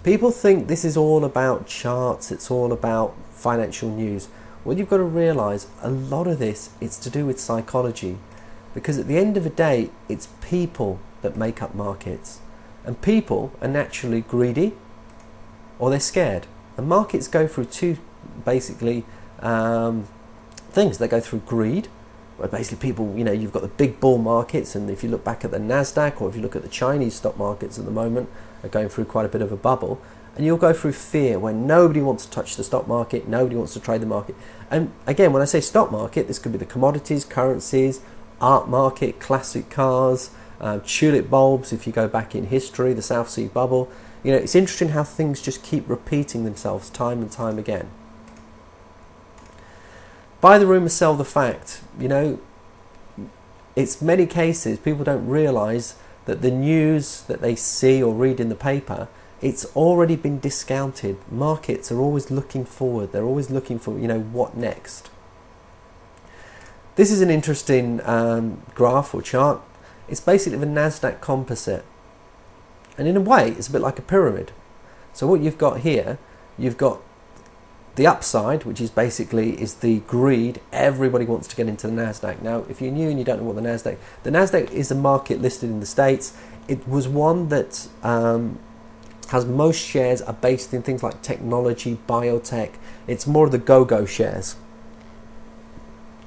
People think this is all about charts, it's all about financial news. What you've got to realise, a lot of this is to do with psychology, because at the end of the day, it's people that make up markets, and people are naturally greedy or they're scared. And markets go through two basically things. They go through greed, where basically people, you've got the big bull markets, and if you look back at the Nasdaq, or if you look at the Chinese stock markets at the moment, are going through quite a bit of a bubble. And you'll go through fear, when nobody wants to touch the stock market, nobody wants to trade the market. And again, when I say stock market, this could be the commodities, currencies, art market, classic cars, tulip bulbs, if you go back in history, the South Sea bubble. It's interesting how things just keep repeating themselves time and time again. Buy the rumour, sell the fact. It's many cases people don't realise that the news that they see or read in the paper, it's already been discounted. Markets are always looking forward. They're always looking for, what next. This is an interesting graph or chart. It's basically the Nasdaq composite. And in a way, it's a bit like a pyramid. So what you've got here, you've got the upside, which is basically the greed. Everybody wants to get into the Nasdaq. Now, if you're new and you don't know what the Nasdaq is a market listed in the States. It was one that has most shares are based in things like technology, biotech. It's more of the go-go shares.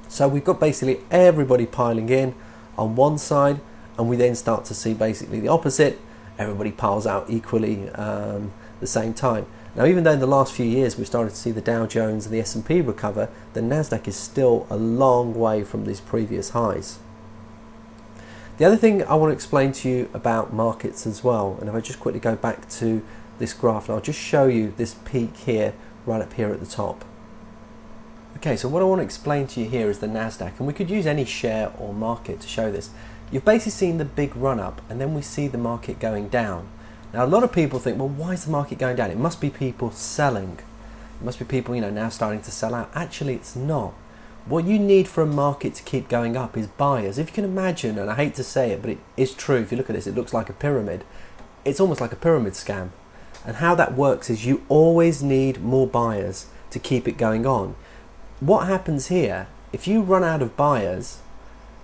So we've got basically everybody piling in on one side, and we then start to see basically the opposite. Everybody piles out equally the same time. Now, even though in the last few years we've started to see the Dow Jones and the S&P recover, the Nasdaq is still a long way from these previous highs. The other thing I want to explain to you about markets as well, and if I just quickly go back to this graph, and I'll just show you this peak here, right up here at the top. Okay, so what I want to explain to you here is the Nasdaq, and we could use any share or market to show this. You've basically seen the big run up, and then we see the market going down. Now, a lot of people think, well, why is the market going down? It must be people selling. It must be people, now starting to sell out. Actually, it's not. What you need for a market to keep going up is buyers. If you can imagine, and I hate to say it, but it is true. If you look at this, it looks like a pyramid. It's almost like a pyramid scam. And how that works is you always need more buyers to keep it going on. What happens here, if you run out of buyers,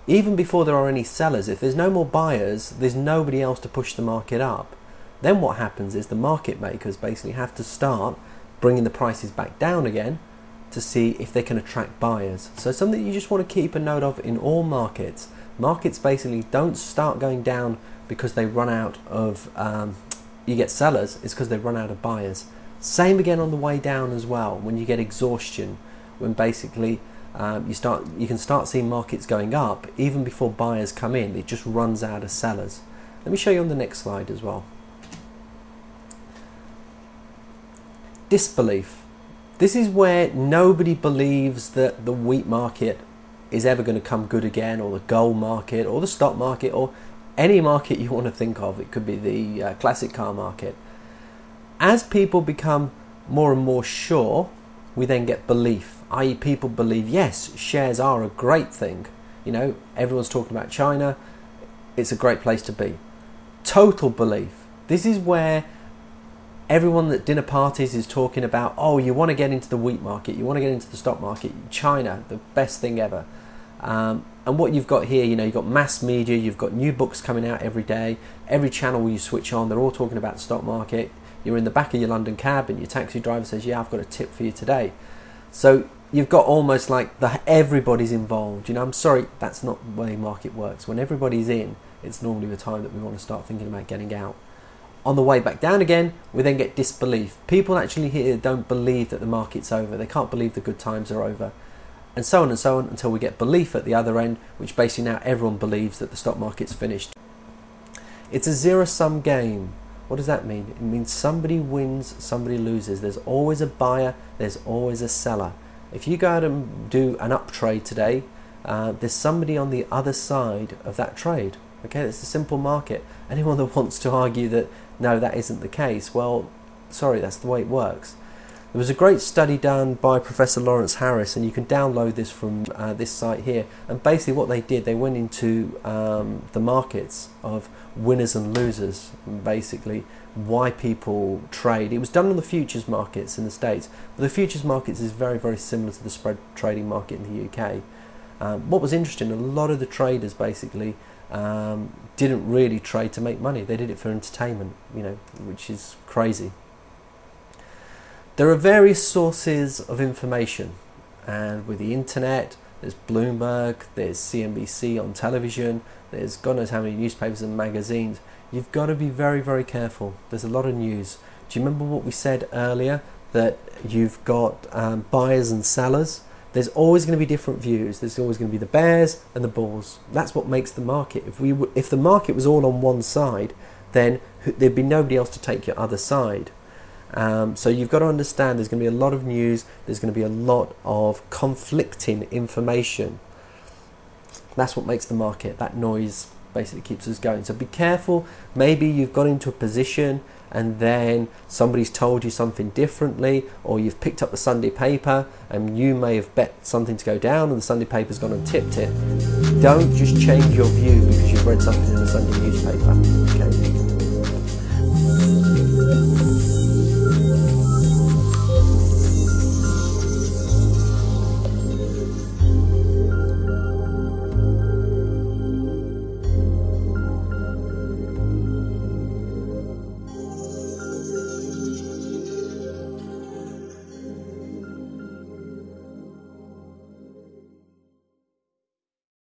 even before there are any sellers, if there's no more buyers, there's nobody else to push the market up. Then what happens is the market makers basically have to start bringing the prices back down again to see if they can attract buyers. So something you just want to keep a note of in all markets. Markets basically don't start going down because they run out of, you get sellers, it's because they run out of buyers. Same again on the way down as well, when you get exhaustion, when basically you can start seeing markets going up even before buyers come in. It just runs out of sellers. Let me show you on the next slide as well. Disbelief. This is where nobody believes that the wheat market is ever going to come good again, or the gold market, or the stock market, or any market you want to think of. It could be the classic car market. As people become more and more sure, we then get belief, i.e. people believe, yes, shares are a great thing. Everyone's talking about China. It's a great place to be. Total belief. This is where everyone at dinner parties is talking about, oh, you want to get into the wheat market, you want to get into the stock market, China, the best thing ever. And what you've got here, you've got mass media, you've got new books coming out every day, every channel you switch on, they're all talking about the stock market. You're in the back of your London cab and your taxi driver says, yeah, I've got a tip for you today. So you've got almost like everybody's involved. I'm sorry, that's not the way market works. When everybody's in, it's normally the time that we want to start thinking about getting out. On the way back down again, we then get disbelief. People actually here don't believe that the market's over. They can't believe the good times are over. And so on until we get belief at the other end, which basically now everyone believes that the stock market's finished. It's a zero-sum game. What does that mean? It means somebody wins, somebody loses. There's always a buyer, there's always a seller. If you go out and do an up trade today, there's somebody on the other side of that trade. Okay, it's a simple market. Anyone that wants to argue that no, that isn't the case, well, sorry, that's the way it works. There was a great study done by Professor Lawrence Harris, and you can download this from this site here. And basically what they did, they went into the markets of winners and losers, and basically why people trade. It was done on the futures markets in the States, but the futures markets is very, very similar to the spread trading market in the UK. What was interesting, a lot of the traders basically didn't really trade to make money. They did it for entertainment, you know, which is crazy. There are various sources of information, and with the internet, there's Bloomberg, there's CNBC on television, there's God knows how many newspapers and magazines. You've got to be very, very careful. There's a lot of news. Do you remember what we said earlier, that you've got buyers and sellers? There's always going to be different views. There's always going to be the bears and the bulls. That's what makes the market. If the market was all on one side, then there'd be nobody else to take your other side. So you've got to understand there's going to be a lot of news, there's going to be a lot of conflicting information. That's what makes the market. That noise basically keeps us going. So be careful. Maybe you've got into a position and then somebody's told you something differently, or you've picked up the Sunday paper and you may have bet something to go down and the Sunday paper's gone and tipped it. Don't just change your view because you've read something in the Sunday newspaper. Okay?